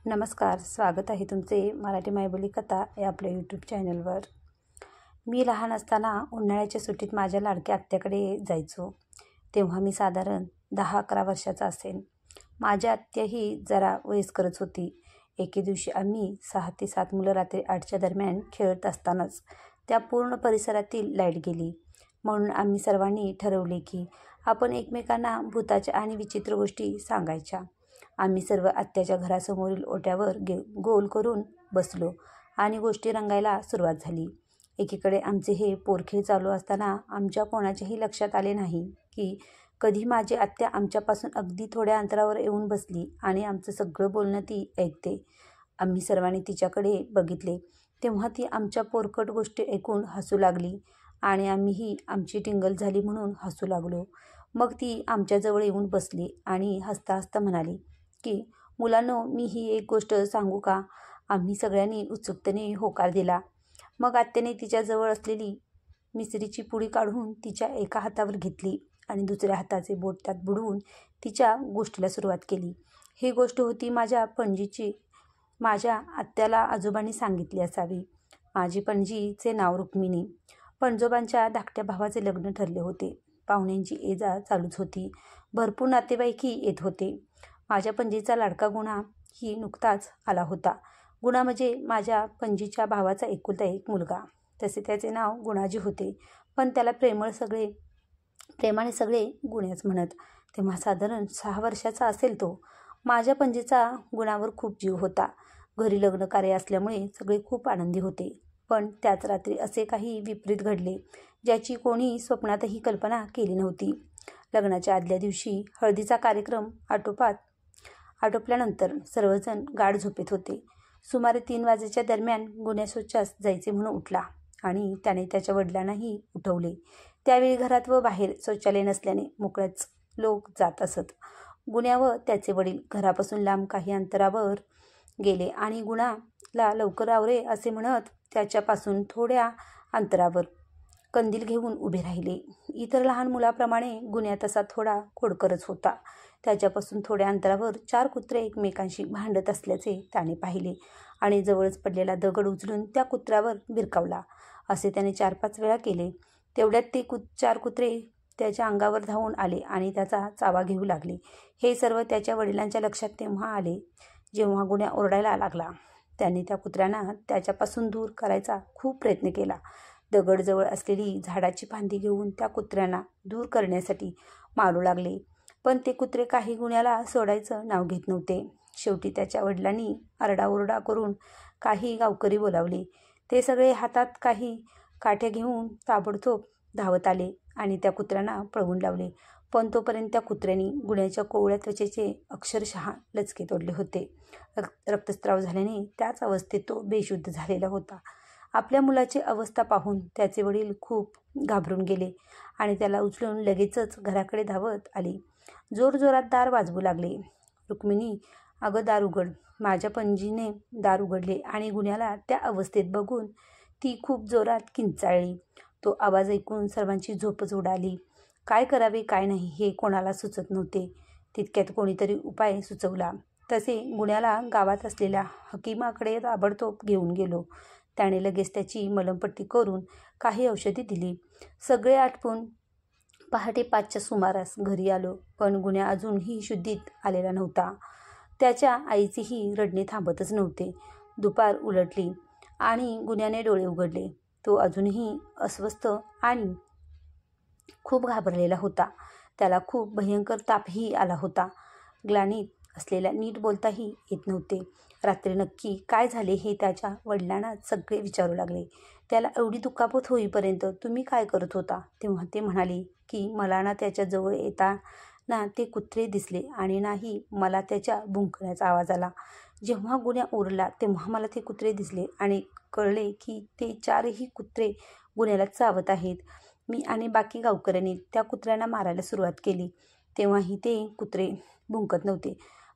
नमस्कार, स्वागत आहे तुमचे मराठी मायबोली कथा या आपल्या यूट्यूब चॅनलवर. मी लहान असताना उन्हाळ्याच्या सुट्टीत माझ्या लाडक्या आत्याकडे जायचो. तेव्हा मी साधारण 10-11 वर्षाचा असेन. माझ्या आत्याही जरा वयस्करच होती. एके दिवशी आम्ही 6 ते 7 मुलं रात्री 8च्या दरम्यान खेळत असतानाच त्या पूर्ण परिसरातील लाईट गेली. म्हणून आम्ही सर्वांनी ठरवले की आपण एकमेकांना भूताच्या आणि विचित्र गोष्टी सांगायच्या. आम्ही सर्व आत्याच्या घरासमोरील ओट्यावर गोल करून बसलो आणि गोष्टी रंगायला सुरुवात झाली. एकीकडे आमचे हे पोरखेळ चालू असताना आमच्या कोणाच्याही लक्षात आले नाही की कधी माझी आत्या आमच्यापासून अगदी थोड्या अंतरावर येऊन बसली आणि आमचं सगळं बोलणं ती ऐकते. आम्ही सर्वांनी तिच्याकडे बघितले तेव्हा ती आमच्या पोरकट गोष्टी ऐकून हसू लागली आणि आम्हीही आमची टिंगल झाली म्हणून हसू लागलो. मग ती आमच्याजवळ येऊन बसली आणि हसता हसता म्हणाली की मुलांनो, मी ही एक गोष्ट सांगू का? आम्ही सगळ्यांनी उत्सुकतेने होकार दिला. मग आत्याने तिच्याजवळ असलेली मिसरीची पुडी काढून तिच्या एका हातावर घेतली आणि दुसऱ्या हाताचे बोट त्यात बुडवून तिच्या गोष्टीला सुरुवात केली. ही गोष्ट होती माझ्या पणजीची. माझ्या आत्याला आजोबांनी सांगितली असावी. माझी पणजीचे नाव रुक्मिणी. पणजोबांच्या धाकट्या भावाचे लग्न ठरले होते. पाहुण्यांची ये-जा चालूच होती. भरपूर नातेवाईकही येत होते. माझ्या पणजीचा लाडका गुणा ही नुकताच आला होता. गुणा म्हणजे माझ्या पणजीच्या भावाचा एकुलता एक मुलगा. तसे त्याचे नाव गुणाजी होते, पण त्याला प्रेमाने सगळे गुण्याच म्हणत. तेव्हा साधारण 6 वर्षाचा असेल तो. माझ्या पणजीचा गुणावर खूप जीव होता. घरी लग्न कार्य असल्यामुळे सगळे खूप आनंदी होते. पण त्याच रात्री असे काही विपरीत घडले ज्याची कोणी स्वप्नातही कल्पना केली नव्हती. लग्नाच्या आदल्या दिवशी हळदीचा कार्यक्रम आटोपल्यानंतर सर्वजण गाढ झोपेत होते. सुमारे 3 वाजेच्या दरम्यान गुण्या शौचास जायचे म्हणून उठला आणि त्याने त्याच्या वडिलांनाही उठवले. त्यावेळी घरात व बाहेर शौचालय नसल्याने मोकळ्याच लोक जात असत. गुण्या व त्याचे वडील घरापासून लांब काही अंतरावर गेले आणि गुणाला लवकर आवरे असे म्हणत त्याच्यापासून थोड्या अंतरावर कंदील घेऊन उभे राहिले. इतर लहान मुलाप्रमाणे गुण्या तसा थोडा खोडकरच होता. त्याच्यापासून थोड्या अंतरावर 4 कुत्रे एकमेकांशी भांडत असल्याचे त्याने पाहिले आणि जवळच पडलेला दगड उचलून त्या कुत्र्यावर भिरकावला. असे त्याने 4-5 वेळा केले. तेवढ्यात ते 4 कुत्रे त्याच्या अंगावर धावून आले आणि त्याचा चावा घेऊ लागले. हे सर्व त्याच्या वडिलांच्या लक्षात तेव्हा आले जेव्हा गुण्या ओरडायला लागला. त्यांनी त्या कुत्र्यांना त्याच्यापासून दूर करायचा खूप प्रयत्न केला. दगड जवळ असलेली झाडाची फांदी घेऊन त्या कुत्र्यांना दूर करण्यासाठी मारू लागले, पण ते कुत्रे काही गुण्याला सोडायचं नाव घेत नव्हते. शेवटी त्याच्या वडिलांनी आरडाओरडा करून काही गावकरी बोलावले. ते सगळे हातात काही काठ्या घेऊन ताबडतोब धावत आले आणि त्या कुत्र्यांना पळवून लावले. पण तोपर्यंत त्या कुत्र्यांनी गुण्याच्या कोवळ्या त्वचेचे अक्षरशः लचके तोडले होते. रक्तस्राव झाल्याने त्याच अवस्थेत तो बेशुद्ध झालेला होता. आपल्या मुलाची अवस्था पाहून त्याचे वडील खूप घाबरून गेले आणि त्याला उचलून लगेचच घराकडे धावत आले. जोरजोरात दार वाजवू लागले. रुक्मिणी, अगं दार उघड. माझ्या पणजीने दार उघडले आणि गुण्याला त्या अवस्थेत बघून ती खूप जोरात किंचाळली. तो आवाज ऐकून सर्वांची झोपच उडाली. काय करावे काय नाही हे कोणाला सुचत नव्हते. तितक्यात कोणीतरी उपाय सुचवला. तसे गुण्याला गावात असलेल्या हकीमाकडे ताबडतोब घेऊन गेलो. त्याने लगेच त्याची मलमपट्टी करून काही औषधी दिली. सगळे आटपून पहाटे 5च्या सुमारास घरी आलो, पण गुण्या अजूनही शुद्धीत आलेला नव्हता. त्याच्या आईचेही रडणे थांबतच नव्हते. दुपार उलटली आणि गुण्याने डोळे उघडले. तो अजूनही अस्वस्थ आणि खूप घाबरलेला होता. त्याला खूप भयंकर तापही आला होता. ग्लानीत असलेल्या नीट बोलताही येत नव्हते. रात्री नक्की काय झाले हे त्याच्या वडिलांना सगळे विचारू लागले. त्याला एवढी दुखापत होईपर्यंत तुम्ही काय करत होता? तेव्हा ते म्हणाले की मला ना त्याच्या जवळ येताना ते कुत्रे दिसले आणि नाही मला त्याच्या भुंकण्याचा आवाज आला. जेव्हा गुण्या ओरडला तेव्हा मला ते कुत्रे दिसले आणि कळले की ते 4ही कुत्रे गुण्याला चावत आहेत. मी आणि बाकी गावकऱ्यांनी त्या कुत्र्यांना मारायला सुरुवात केली. तेव्हाही ते कुत्रे भुंकत नव्हते,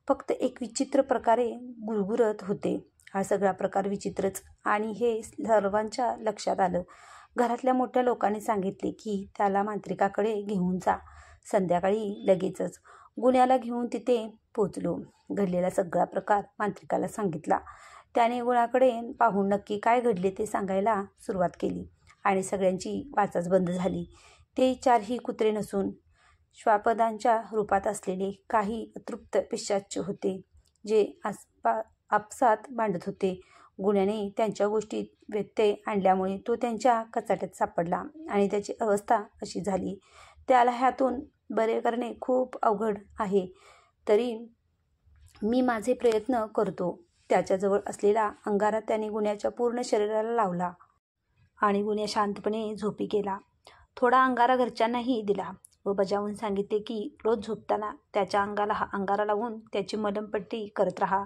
फक्त एक विचित्र प्रकारे गुरगुरत होते. हा सगळा प्रकार विचित्रच आणि हे सर्वांच्या लक्षात आलं. घरातल्या मोठ्या लोकांनी सांगितले की त्याला मांत्रिकाकडे घेऊन जा. संध्याकाळी लगेचच गुण्याला घेऊन तिथे पोचलो. घडलेला सगळा प्रकार मांत्रिकाला सांगितला. त्याने गुणाकडे पाहून नक्की काय घडले ते सांगायला सुरुवात केली आणि सगळ्यांची वाचाच बंद झाली. ते 4ही कुत्रे नसून श्वापदांच्या रूपात असलेले काही अतृप्त पिशाच होते, जे आपसात भांडत होते. गुण्याने त्यांच्या गोष्टीत व्यत्यय आणल्यामुळे तो त्यांच्या कचाट्यात सापडला आणि त्याची अवस्था अशी झाली. त्याला ह्यातून बरे करणे खूप अवघड आहे, तरी मी माझे प्रयत्न करतो. त्याच्याजवळ असलेला अंगारा त्याने गुण्याच्या पूर्ण शरीराला लावला आणि गुण्या शांतपणे झोपी गेला. थोडा अंगारा घरच्यांनाही दिला व बजावून सांगितले की रोज झोपताना त्याच्या अंगाला हा अंगारा लावून त्याची मलमपट्टी करत राहा.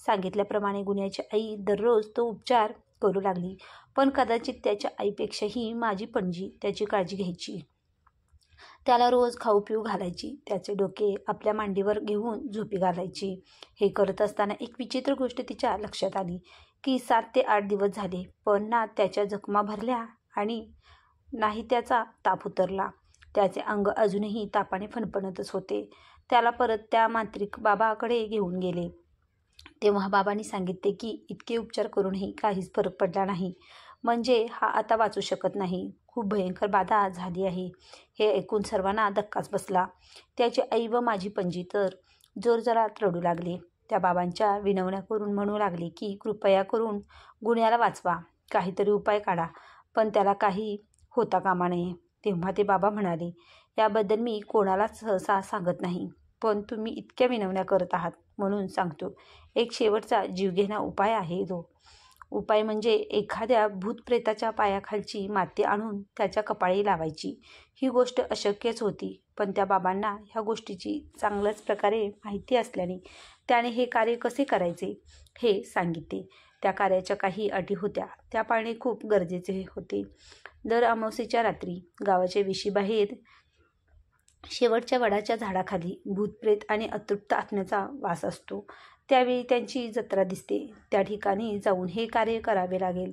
सांगितल्याप्रमाणे गुण्याची आई दररोज तो उपचार करू लागली, पण कदाचित त्याच्या आईपेक्षाही माझी पणजी त्याची काळजी घ्यायची. त्याला रोज खाऊ पिऊ घालायची, त्याचे डोके आपल्या मांडीवर घेऊन झोपी घालायची. हे करत असताना एक विचित्र गोष्ट तिच्या लक्षात आली की 7 ते 8 दिवस झाले, पण ना त्याच्या जखमा भरल्या आणि नाही त्याचा ताप उतरला. त्याचे अंग अजूनही तापाने फणफणतच होते. त्याला परत त्या मांत्रिक बाबाकडे घेऊन गेले. तेव्हा बाबांनी सांगितले की इतके उपचार करूनही काहीच फरक पडला नाही, म्हणजे हा आता वाचू शकत नाही. खूप भयंकर बाधा झाली आहे. हे ऐकून सर्वांना धक्काच बसला. त्याची आई व माझी पणजी तर जोरजोरात रडू लागले. त्या बाबांच्या विनवण्या करून म्हणू लागले की कृपया करून गुण्याला वाचवा, काहीतरी उपाय काढा, पण त्याला काही होता कामा नये. तेव्हा ते बाबा म्हणाले, याबद्दल मी कोणालाच सहसा सांगत नाही, पण तुम्ही इतक्या विनवण्या करत आहात म्हणून सांगतो. एक शेवटचा जीवघेणा उपाय आहे. तो उपाय म्हणजे एखाद्या भूतप्रेताच्या पायाखालची माती आणून त्याच्या कपाळी लावायची. ही गोष्ट अशक्यच होती, पण त्या बाबांना ह्या गोष्टीची चांगल्याच प्रकारे माहिती असल्याने त्याने हे कार्य कसे करायचे हे सांगितले. त्या कार्याच्या काही अटी होत्या, त्या पाळणे खूप गरजेचे होते. दर अमावास्येच्या रात्री गावाच्या वेशीबाहेर शेवटच्या वडाच्या झाडाखाली भूतप्रेत आणि अतृप्त आत्म्याचा वास असतो. त्यावेळी त्यांची जत्रा दिसते. त्या ठिकाणी जाऊन हे कार्य करावे लागेल.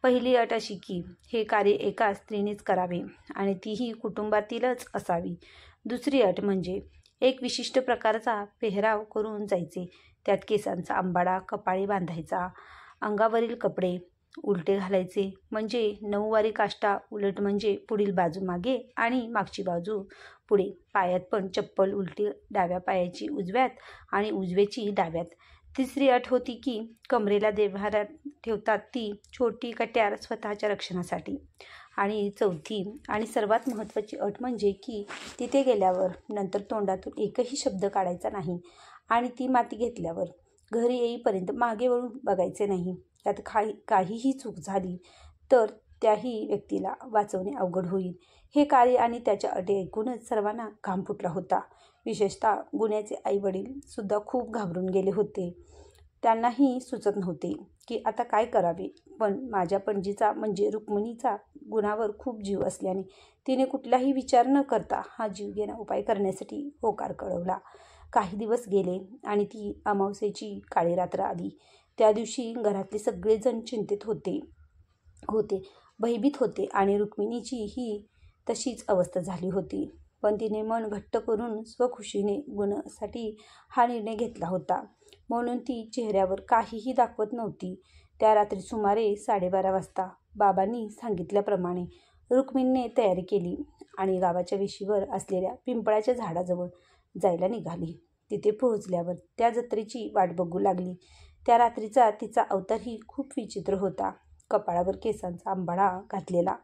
पहिली अट अशी की हे कार्य एका स्त्रीनेच करावे आणि तीही कुटुंबातीलच असावी. दुसरी अट म्हणजे एक विशिष्ट प्रकारचा पेहराव करून जायचे. त्यात केसांचा अंबाडा कपाळी बांधायचा, अंगावरील कपडे उलटे घालायचे, म्हणजे 9 वारी काष्टा उलट, म्हणजे पुढील बाजू मागे आणि मागची बाजू पुढे. पायात पण चप्पल उलटी, डाव्या पायाची उजव्यात आणि उजव्याची डाव्यात. तिसरी अट होती की कमरेला देव्हाऱ्यात ठेवतात ती छोटी कट्यार स्वतःच्या रक्षणासाठी. आणि चौथी आणि सर्वात महत्त्वाची अट म्हणजे की तिथे गेल्यावर नंतर तोंडातून एकही शब्द काढायचा नाही आणि ती माती घेतल्यावर घरी येईपर्यंत मागे वळून बघायचे नाही. यात काहीही चूक झाली तर त्याही व्यक्तीला वाचवणे अवघड होईल. हे कार्य आणि त्याच्या अटी ऐकूनच सर्वांना घाम फुटला होता. विशेषतः गुण्याचे आईवडील सुद्धा खूप घाबरून गेले होते. त्यांनाही सुचत नव्हते की आता काय करावे. पण माझ्या पणजीचा म्हणजे रुक्मिणीचा गुणावर खूप जीव असल्याने तिने कुठलाही विचार न करता हा जीवघेणा उपाय करण्यासाठी होकार कळवला. काही दिवस गेले आणि ती अमावास्येची काळी रात्र आली. त्या दिवशी घरातले सगळेजण चिंतित होते, भयभीत होते आणि रुक्मिणीची ही तशीच अवस्था झाली होती. पण तिने मन घट्ट करून स्वखुशीने गुणासाठी हा निर्णय घेतला होता, म्हणून ती चेहऱ्यावर काहीही दाखवत नव्हती. त्या रात्री सुमारे 12:30 वाजता बाबांनी सांगितल्याप्रमाणे रुक्मिणीने तयारी केली आणि गावाच्या वेशीवर असलेल्या पिंपळाच्या झाडाजवळ जायला निघाली. तिथे पोहोचल्यावर त्या जत्रेची वाट बघू लागली. त्या रात्रीचा तिचा अवतारही खूप विचित्र होता. कपाळावर केसांचा अंबाडा घातलेला,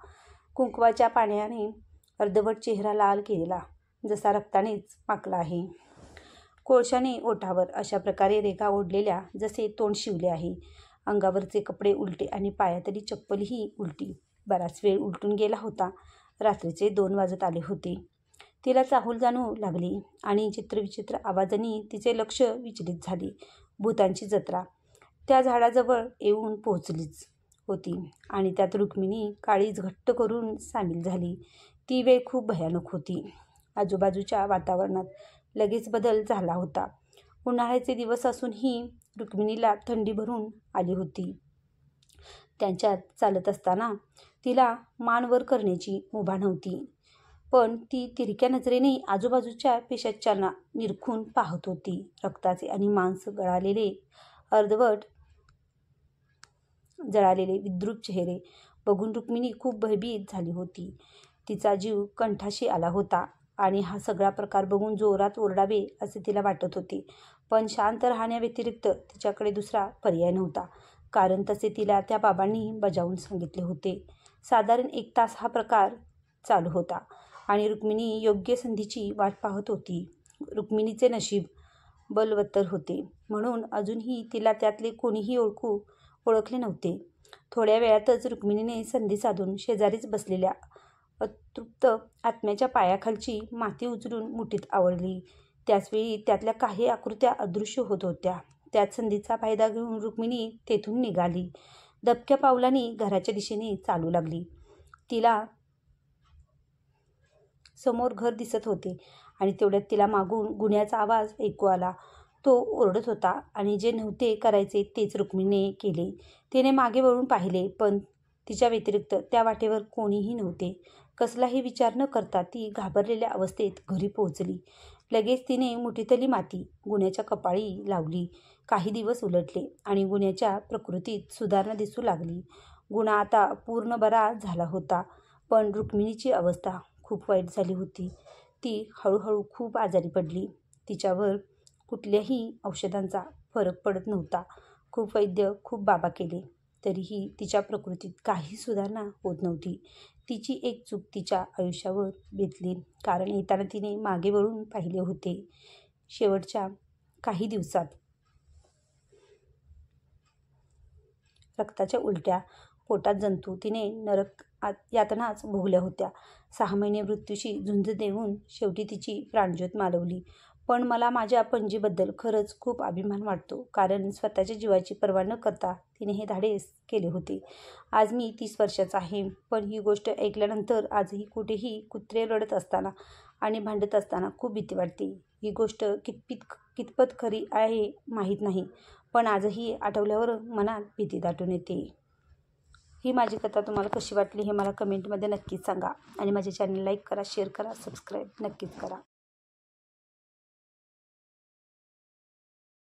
कुंकवाच्या पाण्याने अर्धवट चेहरा लाल केलेला, जसा रक्तानेच माखला आहे. कोळशाने ओठावर अशा प्रकारे रेघा ओढलेल्या, जसे तोंड शिवले आहे. अंगावरचे कपडे उलटे आणि पायातली चप्पलही उलटी. बराच वेळ उलटून गेला होता. रात्रीचे 2 वाजत आले होते. तिला चाहूल जाणू लागली आणि चित्रविचित्र आवाजांनी तिचे लक्ष विचलित झाले. भूतांची जत्रा त्या झाडाजवळ येऊन पोहोचलीच होती आणि त्यात रुक्मिणी काळीज घट्ट करून सामील झाली. ती वेळ खूप भयानक होती. आजूबाजूच्या वातावरणात लगेच बदल झाला होता. उन्हाळ्याचे दिवस असूनही रुक्मिणीला थंडी भरून आली होती. त्यांच्यात चालत असताना तिला मान वर करण्याची मुभा नव्हती. पण ती तिरक्या नजरेने आजूबाजूच्या पिशाच्यांना निरखून पाहत होती. रक्ताचे आणि मांस गळालेले, अर्धवट जळालेले विद्रूप चेहरे बघून रुक्मिणी खूप भयभीत झाली होती. तिचा जीव कंठाशी आला होता आणि हा सगळा प्रकार बघून जोरात ओरडावे असे तिला वाटत होते. पण शांत राहण्याव्यतिरिक्त तिच्याकडे दुसरा पर्याय नव्हता, कारण तसे तिला त्या बाबांनी बजावून सांगितले होते. साधारण 1 तास हा प्रकार चालू होता आणि रुक्मिणी योग्य संधीची वाट पाहत होती. रुक्मिणीचे नशीब बलवत्तर होते म्हणून अजूनही तिला त्यातले कोणीही ओळखले नव्हते. थोड्या वेळातच रुक्मिणीने संधी साधून शेजारीच बसलेल्या अतृप्त आत्म्याच्या पायाखालची माती उचलून मुठीत आवळली. त्याचवेळी त्यातल्या काही आकृत्या अदृश्य होत होत्या. त्याच संधीचा फायदा घेऊन रुक्मिणी तेथून निघाली. दबक्या पावलांनी घराच्या दिशेने चालू लागली. तिला समोर घर दिसत होते आणि तेवढ्यात तिला मागून गुन्ह्याचा आवाज ऐकू आला. तो ओरडत होता आणि जे नव्हते करायचे तेच रुक्मिणीने केले. तिने मागे वळून पाहिले, पण तिच्या व्यतिरिक्त त्या वाटेवर कोणीही नव्हते. कसलाही विचार न करता ती घाबरलेल्या अवस्थेत घरी पोहोचली. लगेच तिने मुठीतली माती गुन्ह्याच्या कपाळी लावली. काही दिवस उलटले आणि गुन्ह्याच्या प्रकृतीत सुधारणा दिसू लागली. गुन्हा आता पूर्ण बरा झाला होता, पण रुक्मिणीची अवस्था खूप वाईट झाली होती. ती हळूहळू खूप आजारी पडली. तिच्यावर कुठल्याही औषधांचा फरक पडत नव्हता. खूप वैद्य, खूप बाबा केले, तरीही तिच्या प्रकृतीत काही सुधारणा होत नव्हती. तिची एक चूक तिच्या आयुष्यावर बेतली, कारण येताना तिने मागे वळून पाहिले होते. शेवटच्या काही दिवसात रक्ताच्या उलट्या, पोटात जंतू, तिने नरक यातनाच भोगल्या होत्या. 6 महिने मृत्यूशी झुंज देऊन शेवटी तिची प्राणज्योत मालवली. पण मला माझ्या पणजीबद्दल खरंच खूप अभिमान वाटतो, कारण स्वतःच्या जीवाची पर्वा न करता तिने हे धाडस केले होते. आज मी 30 वर्षाचा आहे, पण ही गोष्ट ऐकल्यानंतर आजही कुठेही कुत्रे रडत असताना आणि भांडत असताना खूप भीती वाटते. ही गोष्ट कितपत खरी आहे माहीत नाही, पण आजही आठवल्यावर मनात भीती दाटून येते. ही माझी कथा तुम्हाला कशी वाटली हे मला कमेंटमध्ये नक्कीच सांगा आणि माझे चॅनल लाईक करा, शेअर करा, सबस्क्राईब नक्कीच करा.